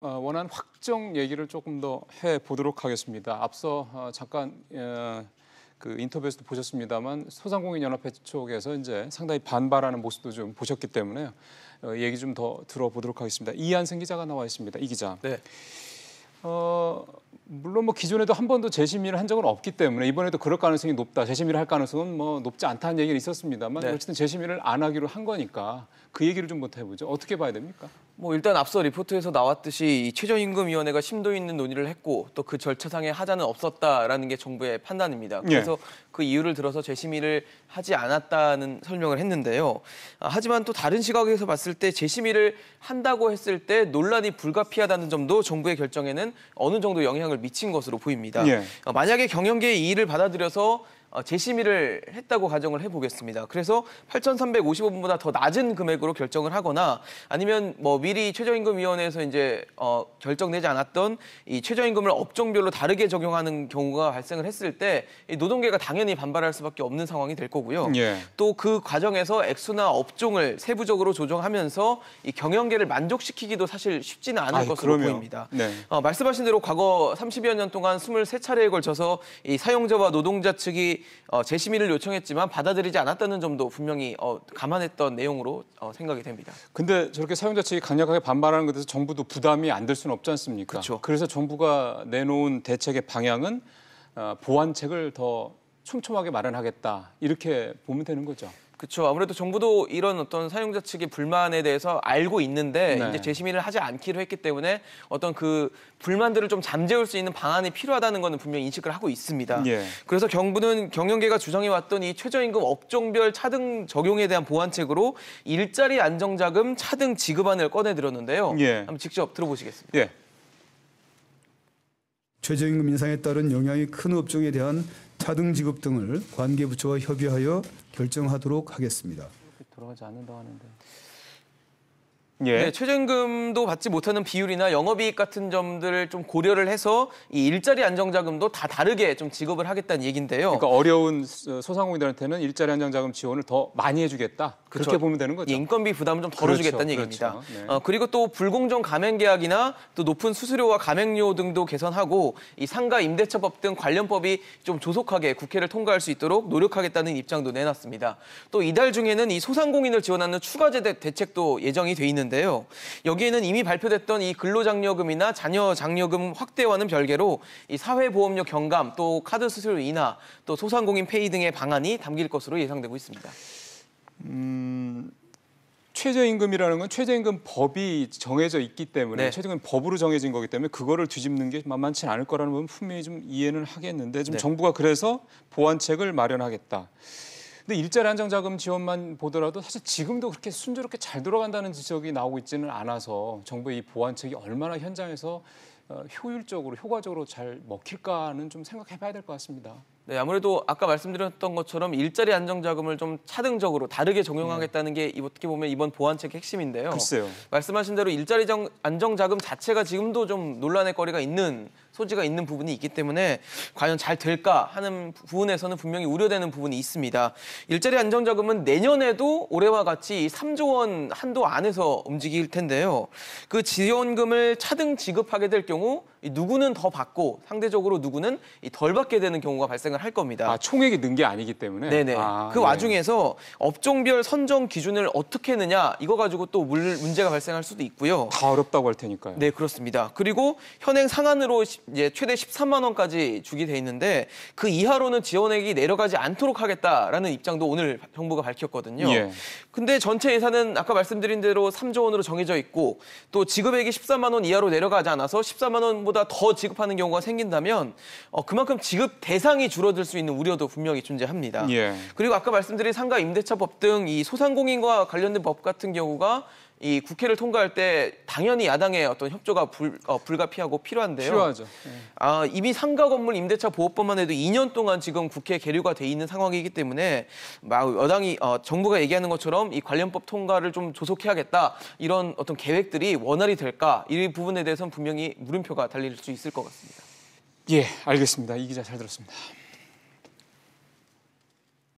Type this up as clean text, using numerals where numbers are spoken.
원안 확정 얘기를 조금 더 해보도록 하겠습니다. 앞서 잠깐 그 인터뷰에서도 보셨습니다만 소상공인연합회 쪽에서 이제 상당히 반발하는 모습도 좀 보셨기 때문에 얘기 좀 더 들어보도록 하겠습니다. 이한승 기자가 나와 있습니다. 이 기자. 네. 물론 뭐 기존에도 한 번도 재심의를 한 적은 없기 때문에 이번에도 그럴 가능성이 높다. 재심의를 할 가능성은 뭐 높지 않다는 얘기는 있었습니다만 네. 어쨌든 재심의를 안 하기로 한 거니까 그 얘기를 좀 못 해보죠. 어떻게 봐야 됩니까? 뭐 일단 앞서 리포트에서 나왔듯이 이 최저임금위원회가 심도 있는 논의를 했고 또 그 절차상의 하자는 없었다라는 게 정부의 판단입니다. 그래서 그 이유를 들어서 재심의를 하지 않았다는 설명을 했는데요. 하지만 또 다른 시각에서 봤을 때 재심의를 한다고 했을 때 논란이 불가피하다는 점도 정부의 결정에는 어느 정도 영향을 미친 것으로 보입니다. 만약에 경영계의 이의를 받아들여서 재심의를 했다고 가정을 해보겠습니다. 그래서 8,355원보다 더 낮은 금액으로 결정을 하거나 아니면 뭐 미리 최저임금위원회에서 이제 결정되지 않았던 이 최저임금을 업종별로 다르게 적용하는 경우가 발생을 했을 때 이 노동계가 당연히 반발할 수밖에 없는 상황이 될 거고요. 또 그 과정에서 액수나 업종을 세부적으로 조정하면서 이 경영계를 만족시키기도 사실 쉽지는 않을 것으로 보입니다. 말씀하신 대로 과거 30여 년 동안 23차례에 걸쳐서 이 사용자와 노동자 측이 재심의를 요청했지만 받아들이지 않았다는 점도 분명히 감안했던 내용으로 생각이 됩니다. 근데 저렇게 사용자 측이 강력하게 반발하는 것에 대해서 정부도 부담이 안 될 수는 없지 않습니까? 그렇죠. 그래서 정부가 내놓은 대책의 방향은 보완책을 더 촘촘하게 마련하겠다. 이렇게 보면 되는 거죠. 그렇죠. 아무래도 정부도 이런 어떤 사용자 측의 불만에 대해서 알고 있는데 이제 재심의를 하지 않기로 했기 때문에 어떤 그 불만들을 좀 잠재울 수 있는 방안이 필요하다는 것은 분명히 인식을 하고 있습니다. 그래서 정부는 경영계가 주장해왔던 이 최저임금 업종별 차등 적용에 대한 보완책으로 일자리 안정자금 차등 지급안을 꺼내들었는데요. 한번 직접 들어보시겠습니다. 최저임금 인상에 따른 영향이 큰 업종에 대한 차등 지급 등을 관계부처와 협의하여 결정하도록 하겠습니다. 돌아가지 않는다고 하는데. 네, 최저임금도 받지 못하는 비율이나 영업이익 같은 점들을 좀 고려를 해서 이 일자리 안정자금도 다 다르게 좀 지급을 하겠다는 얘기인데요. 그러니까 어려운 소상공인들한테는 일자리 안정자금 지원을 더 많이 해주겠다. 그렇게 보면 되는 거죠. 인건비 부담을 좀 덜어주겠다는 얘기입니다. 그리고 또 불공정 가맹계약이나 또 높은 수수료와 가맹료 등도 개선하고 이 상가 임대차법 등 관련법이 좀 조속하게 국회를 통과할 수 있도록 노력하겠다는 입장도 내놨습니다. 또 이달 중에는 이 소상공인을 지원하는 추가 대책도 예정이 돼 있는데요. 여기에는 이미 발표됐던 이 근로장려금이나 자녀장려금 확대와는 별개로 이 사회보험료 경감, 또 카드 수수료 인하, 또 소상공인 페이 등의 방안이 담길 것으로 예상되고 있습니다. 최저임금이라는 건 최저임금 법이 정해져 있기 때문에 최저임금 법으로 정해진 거기 때문에 그거를 뒤집는 게 만만치 않을 거라는 부분 분명히 좀 이해는 하겠는데 지금 정부가 그래서 보완책을 마련하겠다. 근데 일자리 안정자금 지원만 보더라도 사실 지금도 그렇게 순조롭게 잘 돌아간다는 지적이 나오고 있지는 않아서 정부의 이 보완책이 얼마나 현장에서 효율적으로, 효과적으로 잘 먹힐까는 좀 생각해봐야 될 것 같습니다. 네, 아무래도 아까 말씀드렸던 것처럼 일자리 안정자금을 좀 차등적으로 다르게 적용하겠다는 게 어떻게 보면 이번 보완책의 핵심인데요. 글쎄요. 말씀하신 대로 일자리 안정자금 자체가 지금도 좀 논란의 거리가 있는 소지가 있는 부분이 있기 때문에 과연 잘 될까 하는 부분에서는 분명히 우려되는 부분이 있습니다. 일자리 안정자금은 내년에도 올해와 같이 3조 원 한도 안에서 움직일 텐데요. 그 지원금을 차등 지급하게 될 경우 누구는 더 받고 상대적으로 누구는 덜 받게 되는 경우가 발생을 할 겁니다. 총액이 는 게 아니기 때문에? 네네. 그 와중에서 업종별 선정 기준을 어떻게 하느냐 이거 가지고 또 문제가 발생할 수도 있고요. 다 어렵다고 할 테니까요. 네, 그렇습니다. 그리고 현행 상한으로 이제 최대 13만 원까지 주게 돼 있는데 그 이하로는 지원액이 내려가지 않도록 하겠다라는 입장도 오늘 정부가 밝혔거든요. 근데 전체 예산은 아까 말씀드린 대로 3조 원으로 정해져 있고 또 지급액이 13만 원 이하로 내려가지 않아서 14만 원보다 더 지급하는 경우가 생긴다면 그만큼 지급 대상이 줄어들 수 있는 우려도 분명히 존재합니다. 그리고 아까 말씀드린 상가 임대차법 등 이 소상공인과 관련된 법 같은 경우가 이 국회를 통과할 때 당연히 야당의 어떤 협조가 불가피하고 필요한데요. 필요하죠. 이미 상가 건물 임대차 보호법만 해도 2년 동안 지금 국회에 계류가 돼 있는 상황이기 때문에 여당이 정부가 얘기하는 것처럼 이 관련법 통과를 좀 조속해야겠다 이런 어떤 계획들이 원활히 될까 이 부분에 대해서는 분명히 물음표가 달릴 수 있을 것 같습니다. 알겠습니다. 이 기자 잘 들었습니다.